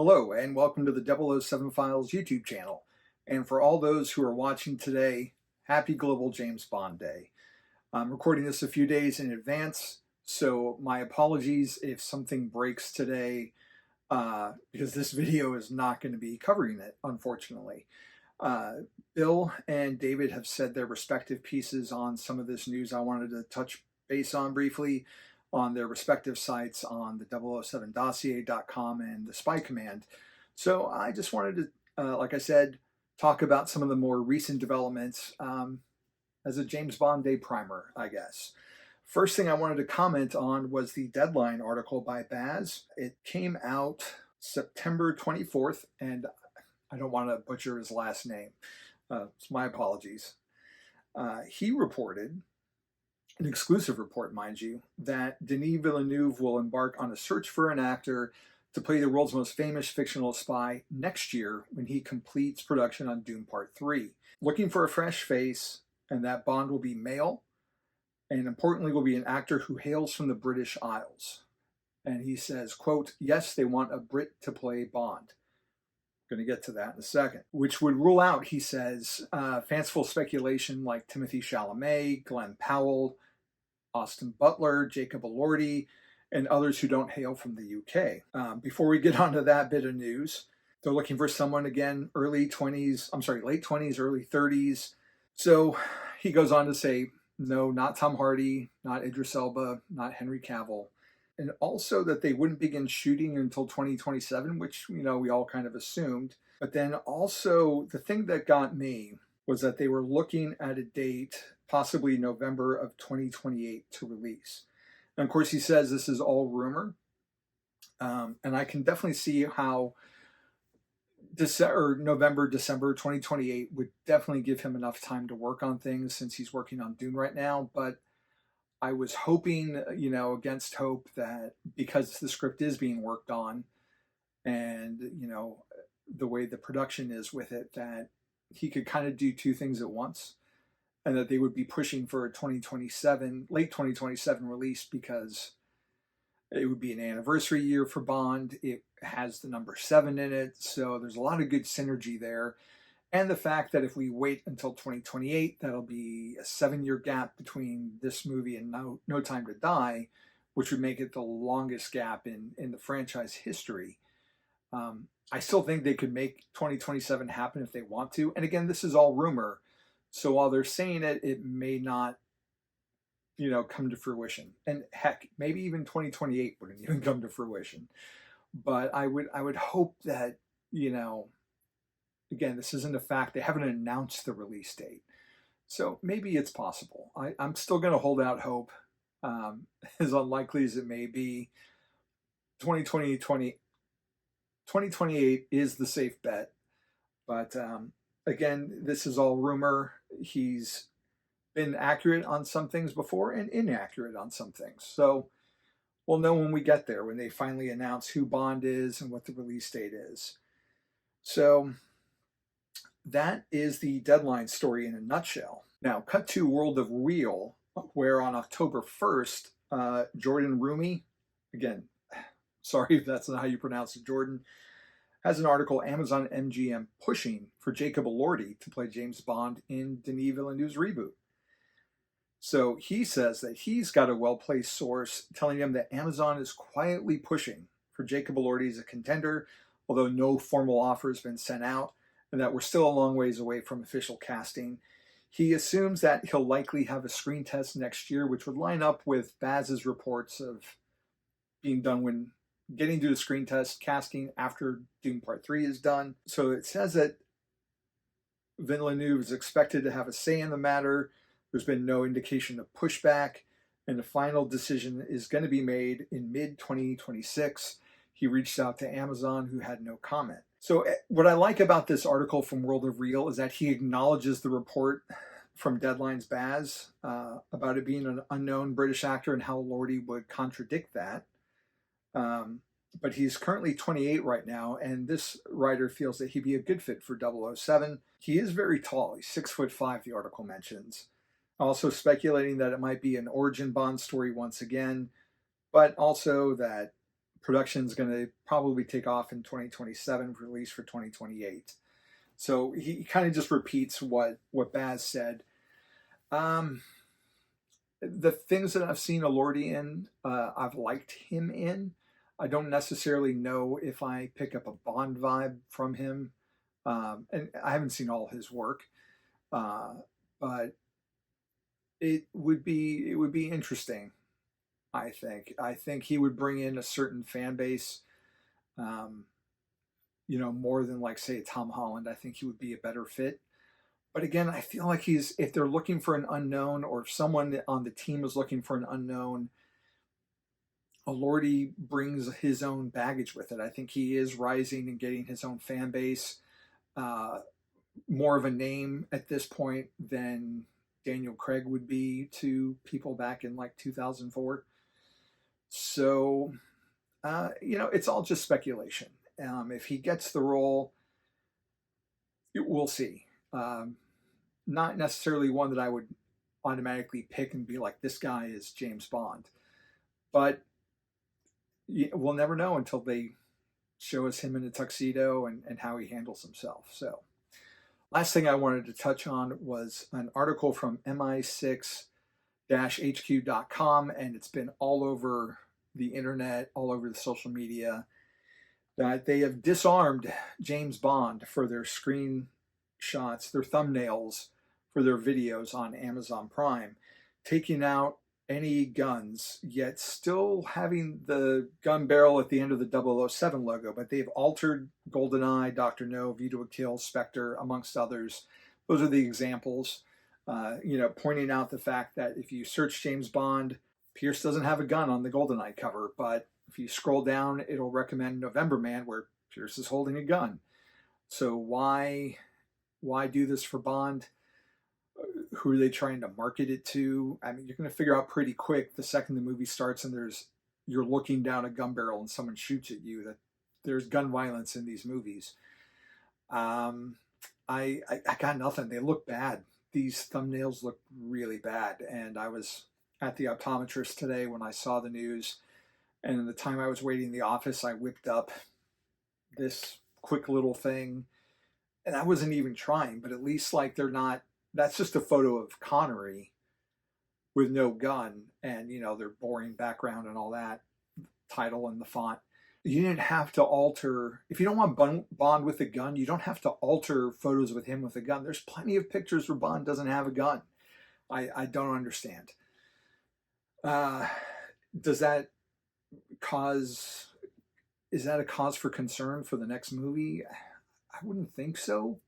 Hello, and welcome to the 007 Files YouTube channel. And for all those who are watching today, happy Global James Bond Day. I'm recording this a few days in advance, so my apologies if something breaks today, because this video is not going to be covering it, unfortunately. Bill and David have said their respective pieces on some of this news I wanted to touch base on briefly on their respective sites on the 007dossier.com and the Spy Command. So I just wanted to, like I said, talk about some of the more recent developments as a James Bond Day primer, I guess. First thing I wanted to comment on was the Deadline article by Baz. It came out September 24th, and I don't want to butcher his last name. It's my apologies. He reported, an exclusive report, mind you, that Denis Villeneuve will embark on a search for an actor to play the world's most famous fictional spy next year when he completes production on Dune Part 3. Looking for a fresh face, and that Bond will be male, and importantly will be an actor who hails from the British Isles. And he says, quote, yes, they want a Brit to play Bond. Going to get to that in a second, which would rule out, he says, fanciful speculation like Timothée Chalamet, Glenn Powell, Austin Butler, Jacob Elordi, and others who don't hail from the UK. Before we get onto that bit of news, they're looking for someone, again, late 20s, early 30s. So he goes on to say, no, not Tom Hardy, not Idris Elba, not Henry Cavill. And also that they wouldn't begin shooting until 2027, which, we all kind of assumed. But then also the thing that got me was that they were looking at a date, possibly November of 2028 to release. And of course, he says this is all rumor. And I can definitely see how November, December 2028 would definitely give him enough time to work on things since he's working on Dune right now. But I was hoping, against hope, that because the script is being worked on and, the way the production is with it, that he could kind of do two things at once and that they would be pushing for a late 2027 release because it would be an anniversary year for Bond. It has the number 7 in it. So there's a lot of good synergy there. And the fact that if we wait until 2028, that'll be a 7-year gap between this movie and No Time to Die, which would make it the longest gap in the franchise history. I still think they could make 2027 happen if they want to. And again, this is all rumor. So while they're saying it, it may not, come to fruition. And heck, maybe even 2028 wouldn't even come to fruition. But I would hope that, again, this isn't a fact. They haven't announced the release date. So maybe it's possible. I'm still going to hold out hope, as unlikely as it may be. 2028 is the safe bet. But again, this is all rumor. He's been accurate on some things before and inaccurate on some things. So we'll know when we get there, when they finally announce who Bond is and what the release date is. So that is the Deadline story in a nutshell. Now, cut to World of Real, where on October 1st, Jordan Rumi, again, sorry if that's not how you pronounce it, Jordan, has an article, Amazon MGM pushing for Jacob Elordi to play James Bond in Denis Villeneuve's reboot. So he says that he's got a well-placed source telling him that Amazon is quietly pushing for Jacob Elordi as a contender, although no formal offer has been sent out, and that we're still a long ways away from official casting. He assumes that he'll likely have a screen test next year, which would line up with Baz's reports of being done when getting to the screen test, casting after Dune Part 3 is done. So it says that Villeneuve is expected to have a say in the matter. There's been no indication of pushback, and the final decision is going to be made in mid-2026. He reached out to Amazon, who had no comment. So what I like about this article from World of Real is that he acknowledges the report from Deadline's Baz about it being an unknown British actor and how Elordi would contradict that. But he's currently 28 right now, and this writer feels that he'd be a good fit for 007. He is very tall. He's 6'5", the article mentions. Also speculating that it might be an origin Bond story once again, but also that production is going to probably take off in 2027, release for 2028. So he kind of just repeats what Baz said. The things that I've seen Elordi in, I've liked him in. I don't necessarily know if I pick up a Bond vibe from him, and I haven't seen all his work, but it would be interesting. I think he would bring in a certain fan base, um, more than like say Tom Holland. I think he would be a better fit. But again, I feel like if they're looking for an unknown, or if someone on the team is looking for an unknown, Elordi brings his own baggage with it. I think he is rising and getting his own fan base, uh, more of a name at this point than Daniel Craig would be to people back in like 2004. So, it's all just speculation. If he gets the role, we'll see. Not necessarily one that I would automatically pick and be like, this guy is James Bond. But we'll never know until they show us him in a tuxedo and how he handles himself. So, last thing I wanted to touch on was an article from mi6-hq.com, and it's been all over the internet, all over the social media, that they have disarmed James Bond for their screenshots, their thumbnails for their videos on Amazon Prime, taking out any guns, yet still having the gun barrel at the end of the 007 logo. But they've altered GoldenEye, Dr. No, View to a Kill, Spectre, amongst others. Those are the examples, pointing out the fact that if you search James Bond, Pierce doesn't have a gun on the GoldenEye cover, but if you scroll down, it'll recommend November Man, where Pierce is holding a gun. So why do this for Bond? Who are they trying to market it to? I mean, you're going to figure out pretty quick the second the movie starts and you're looking down a gun barrel and someone shoots at you that there's gun violence in these movies. I got nothing. They look bad. These thumbnails look really bad. And I was at the optometrist today when I saw the news, and in the time I was waiting in the office, I whipped up this quick little thing, and I wasn't even trying, but at least like that's just a photo of Connery with no gun and, their boring background and all that, title and the font. You didn't have to alter, if you don't want Bond with a gun, you don't have to alter photos with him with a gun. There's plenty of pictures where Bond doesn't have a gun. I don't understand. Is that a cause for concern for the next movie? I wouldn't think so.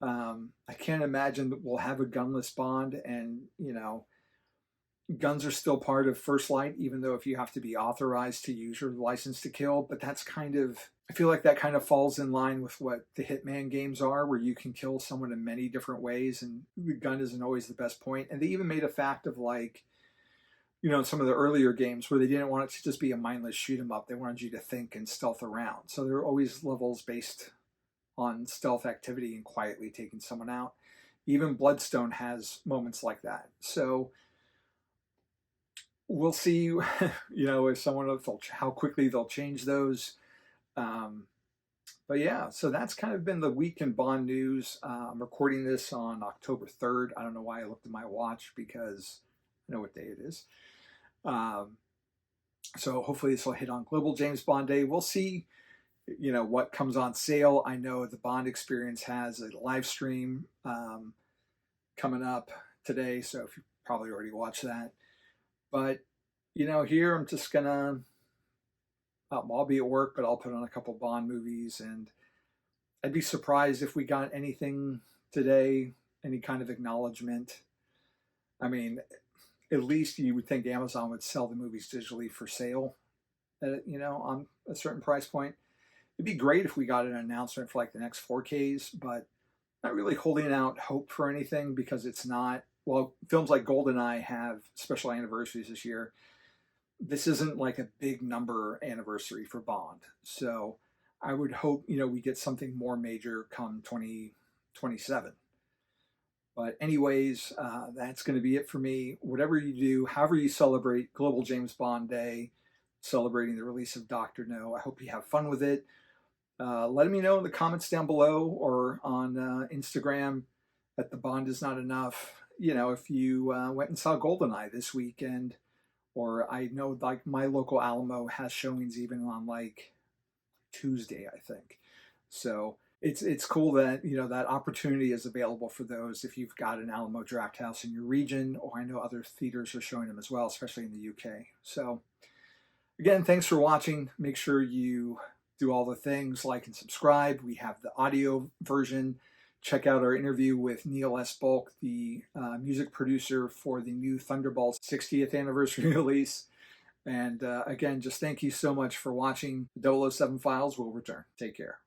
I can't imagine that we'll have a gunless Bond, and guns are still part of First Light, even though if you have to be authorized to use your license to kill. But I feel like that kind of falls in line with what the Hitman games are, where you can kill someone in many different ways, and the gun isn't always the best point. And they even made a fact of in some of the earlier games where they didn't want it to just be a mindless shoot 'em up. They wanted you to think and stealth around. So there are always levels based on stealth activity and quietly taking someone out. Even Bloodstone has moments like that. So we'll see, if how quickly they'll change those. But yeah, so that's kind of been the week in Bond news. I'm recording this on October 3rd. I don't know why I looked at my watch, because I know what day it is. So hopefully this will hit on Global James Bond Day. We'll see, what comes on sale. I know the Bond Experience has a live stream coming up today, so if you probably already watched that. But, here I'm just gonna, I'll be at work, but I'll put on a couple Bond movies, and I'd be surprised if we got anything today, any kind of acknowledgement. I mean, at least you would think Amazon would sell the movies digitally for sale at, on a certain price point. It'd be great if we got an announcement for like the next 4Ks, but not really holding out hope for anything, because it's not, well, films like GoldenEye have special anniversaries this year. This isn't like a big number anniversary for Bond. So I would hope, we get something more major come 2027. But anyways, that's going to be it for me. Whatever you do, however you celebrate Global James Bond Day, celebrating the release of Dr. No. I hope you have fun with it. Let me know in the comments down below or on Instagram at The Bond Is Not Enough. You know, if you went and saw Goldeneye this weekend, or I know like my local Alamo has showings even on like Tuesday, I think. So it's cool that, you know, that opportunity is available for those if you've got an Alamo Draft House in your region, or I know other theaters are showing them as well, especially in the UK. So again, thanks for watching. Make sure you do all the things, like and subscribe. We have the audio version. Check out our interview with Neil S. Bulk, the music producer for the new Thunderball 60th anniversary release. And again, just thank you so much for watching. The 007 Files will return. Take care.